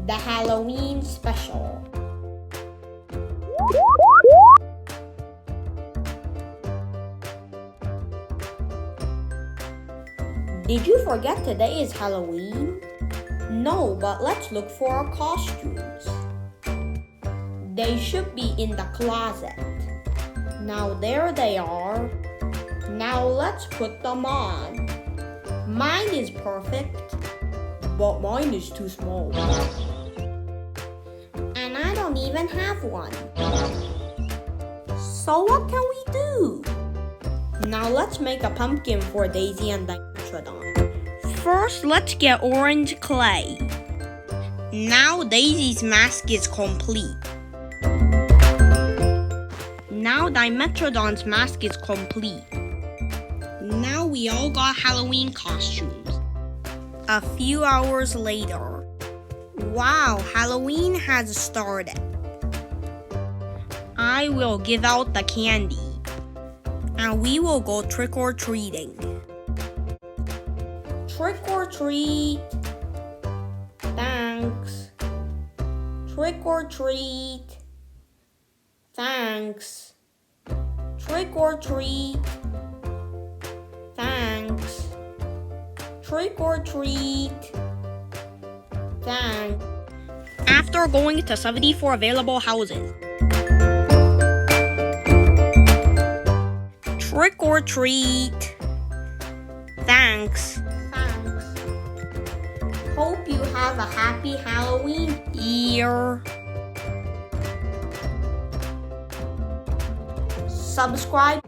the Halloween special. Did you forget today is Halloween? No, but let's look for our costumes. They should be in the closet. Now there they are. Now let's put them on. Mine is perfect, but mine is too small. And I don't even have one. So what can we do? Now let's make a pumpkin for Daisy and Dimetrodon. First, let's get orange clay. Now Daisy's mask is complete. Now Dimetrodon's mask is complete. Now we all got Halloween costumes. A few hours later. Wow, Halloween has started. I will give out the candy. And we will go trick-or-treating. Trick-or-treat. Thanks. Trick-or-treat. Thanks. Trick-or-treat. Thanks. Trick-or-treat. Thanks. After going to 74 available houses. Trick-or-treat. Thanks. Thanks. Hope you have a happy Halloween year. Subscribe.